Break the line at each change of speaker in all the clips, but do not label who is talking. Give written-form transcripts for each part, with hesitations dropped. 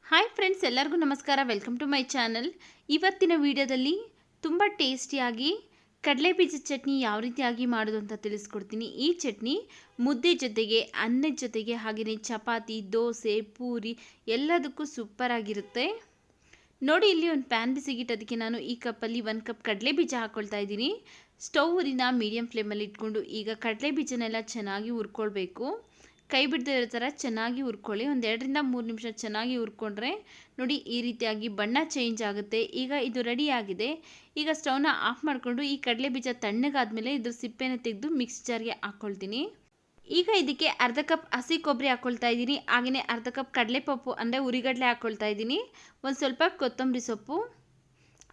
Hi friends, ಎಲ್ಲರಿಗೂ ನಮಸ್ಕಾರ. Welcome to my channel. ಇವತ್ತಿನ ವಿಡಿಯೋದಲ್ಲಿ ತುಂಬ ಟೇಸ್ಟಿಯಾಗಿ ಕಡಲೆ ಬೀಜದ ಚಟ್ನಿ ಯಾವ ರೀತಿಯಾಗಿ ಮಾಡೋದು ಅಂತ ತಿಳಿಸ್ಕೊಡ್ತೀನಿ. ಈ ಚಟ್ನಿ ಮುದ್ದೆ ಜೊತೆಗೆ, ಅನ್ನದ ಜೊತೆಗೆ, ಹಾಗೆಯೇ ಚಪಾತಿ, ದೋಸೆ, ಪೂರಿ ಎಲ್ಲದಕ್ಕೂ ಸೂಪರ್ ಆಗಿರುತ್ತೆ. ನೋಡಿ, ಇಲ್ಲಿ ಒಂದು ಪ್ಯಾನ್ ಬಿಸಿಗಿಟ್ಟೋದಕ್ಕೆ ನಾನು ಈ ಕಪ್ಪಲ್ಲಿ 1 ಕಪ್ ಕಡಲೆ ಬೀಜ ಹಾಕ್ಕೊಳ್ತಾ ಇದ್ದೀನಿ. ಸ್ಟವ್ ಊರಿನ ಮೀಡಿಯಂ ಫ್ಲೇಮಲ್ಲಿ ಇಟ್ಕೊಂಡು ಈಗ ಕಡಲೆ ಬೀಜನೆಲ್ಲ ಚೆನ್ನಾಗಿ ಹುರ್ಕೊಳ್ಬೇಕು. ಕೈ ಬಿಡದೇ ಇರೋ ಥರ ಚೆನ್ನಾಗಿ ಹುರ್ಕೊಳ್ಳಿ. ಒಂದು 2 ರಿಂದ 3 ನಿಮಿಷ ಚೆನ್ನಾಗಿ ಹುರ್ಕೊಂಡ್ರೆ ನೋಡಿ ಈ ರೀತಿಯಾಗಿ ಬಣ್ಣ ಚೇಂಜ್ ಆಗುತ್ತೆ. ಈಗ ಇದು ರೆಡಿ ಆಗಿದೆ. ಈಗ ಸ್ಟವ್ನ ಆಫ್ ಮಾಡಿಕೊಂಡು ಈ ಕಡಲೆ ಬೀಜ ತಣ್ಣಗಾದ್ಮೇಲೆ ಇದ್ರ ಸಿಪ್ಪೆನ ತೆಗೆದು ಮಿಕ್ಸ್ ಜಾರ್ಗೆ ಹಾಕ್ಕೊಳ್ತೀನಿ. ಈಗ ಇದಕ್ಕೆ ಅರ್ಧ ಕಪ್ ಹಸಿ ಕೊಬ್ಬರಿ ಹಾಕ್ಕೊಳ್ತಾ ಇದ್ದೀನಿ. ಹಾಗೆಯೇ ಅರ್ಧ ಕಪ್ ಕಡಲೆಪಪ್ಪು ಅಂದರೆ ಉರಿಗಡಲೆ ಹಾಕ್ಕೊಳ್ತಾ ಇದ್ದೀನಿ. ಒಂದು ಸ್ವಲ್ಪ ಕೊತ್ತಂಬರಿ ಸೊಪ್ಪು,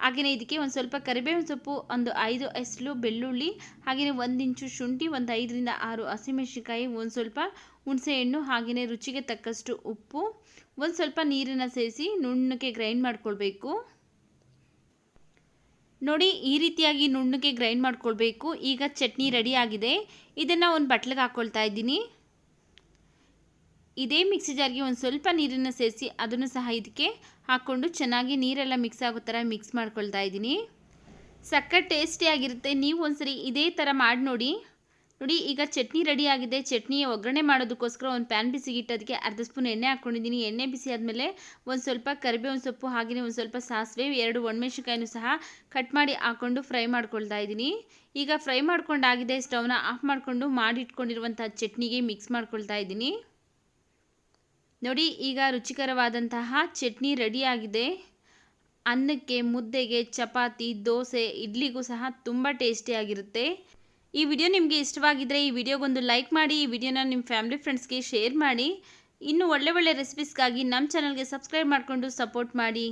ಹಾಗೆಯೇ ಇದಕ್ಕೆ ಒಂದು ಸ್ವಲ್ಪ ಕರಿಬೇವಿನ ಸೊಪ್ಪು, ಒಂದು 5 ಎಸಳು ಬೆಳ್ಳುಳ್ಳಿ, ಹಾಗೆಯೇ 1 ಇಂಚು ಶುಂಠಿ, ಒಂದು 5 ರಿಂದ 6 ಹಸಿಮೆಣಸಿನಕಾಯಿ, ಒಂದು ಸ್ವಲ್ಪ ಹುಣಸೆಹಣ್ಣು, ಹಾಗೆಯೇ ರುಚಿಗೆ ತಕ್ಕಷ್ಟು ಉಪ್ಪು, ಒಂದು ಸ್ವಲ್ಪ ನೀರನ್ನು ಸೇರಿಸಿ ನುಣ್ಣಗೆ ಗ್ರೈಂಡ್ ಮಾಡ್ಕೊಳ್ಬೇಕು. ನೋಡಿ, ಈ ರೀತಿಯಾಗಿ ನುಣ್ಣಗೆ ಗ್ರೈಂಡ್ ಮಾಡ್ಕೊಳ್ಬೇಕು. ಈಗ ಚಟ್ನಿ ರೆಡಿ ಆಗಿದೆ. ಇದನ್ನು ಒಂದು ಬಟ್ಲಿಗೆ ಹಾಕ್ಕೊಳ್ತಾ ಇದ್ದೀನಿ. ಇದೇ ಮಿಕ್ಸಿ ಜಾರ್ಗೆ ಒಂದು ಸ್ವಲ್ಪ ನೀರನ್ನು ಸೇರಿಸಿ ಅದನ್ನು ಸಹ ಇದಕ್ಕೆ ಹಾಕ್ಕೊಂಡು ಚೆನ್ನಾಗಿ ನೀರೆಲ್ಲ ಮಿಕ್ಸ್ ಆಗೋ ಥರ ಮಿಕ್ಸ್ ಮಾಡ್ಕೊಳ್ತಾ ಇದ್ದೀನಿ. ಸಖತ್ ಟೇಸ್ಟಿಯಾಗಿರುತ್ತೆ. ನೀವು ಒಂದ್ಸರಿ ಇದೇ ಥರ ಮಾಡಿ ನೋಡಿ. ನೋಡಿ, ಈಗ ಚಟ್ನಿ ರೆಡಿ ಆಗಿದೆ. ಚಟ್ನಿಯ ಒಗ್ಗರಣೆ ಮಾಡೋದಕ್ಕೋಸ್ಕರ ಒಂದು ಪ್ಯಾನ್ ಬಿಸಿಗಿಟ್ಟೋದಕ್ಕೆ ಅರ್ಧ ಸ್ಪೂನ್ ಎಣ್ಣೆ ಹಾಕ್ಕೊಂಡಿದ್ದೀನಿ. ಎಣ್ಣೆ ಬಿಸಿ ಆದಮೇಲೆ ಒಂದು ಸ್ವಲ್ಪ ಕರಿಬೇವಿನ ಸೊಪ್ಪು, ಹಾಗೆಯೇ ಒಂದು ಸ್ವಲ್ಪ ಸಾಸಿವೆ, 2 ಒಣಮೆಣಸಿನಕಾಯಿನೂ ಸಹ ಕಟ್ ಮಾಡಿ ಹಾಕ್ಕೊಂಡು ಫ್ರೈ ಮಾಡ್ಕೊಳ್ತಾ ಇದ್ದೀನಿ. ಈಗ ಫ್ರೈ ಮಾಡ್ಕೊಂಡಾಗಿದೆ. ಸ್ಟವ್ನ ಆಫ್ ಮಾಡಿಕೊಂಡು ಮಾಡಿಟ್ಕೊಂಡಿರುವಂಥ ಚಟ್ನಿಗೆ ಮಿಕ್ಸ್ ಮಾಡ್ಕೊಳ್ತಾ ಇದ್ದೀನಿ. ನೋಡಿ, ಈಗ ರುಚಿಕರವಾದಂತಹ ಚಟ್ನಿ ರೆಡಿಯಾಗಿದೆ. ಅನ್ನಕ್ಕೆ, ಮುದ್ದೆಗೆ, ಚಪಾತಿ, ದೋಸೆ, ಇಡ್ಲಿಗೂ ಸಹ ತುಂಬ ಟೇಸ್ಟಿಯಾಗಿರುತ್ತೆ. ಈ ವಿಡಿಯೋ ನಿಮಗೆ ಇಷ್ಟವಾಗಿದ್ದರೆ ಈ ವಿಡಿಯೋಗೊಂದು ಲೈಕ್ ಮಾಡಿ. ಈ ವಿಡಿಯೋನ ನಿಮ್ಮ ಫ್ಯಾಮಿಲಿ ಫ್ರೆಂಡ್ಸ್ಗೆ ಶೇರ್ ಮಾಡಿ. ಇನ್ನೂ ಒಳ್ಳೆ ರೆಸಿಪೀಸ್ಗಾಗಿ ನಮ್ಮ ಚಾನಲ್ಗೆ ಸಬ್ಸ್ಕ್ರೈಬ್ ಮಾಡಿಕೊಂಡು ಸಪೋರ್ಟ್ ಮಾಡಿ.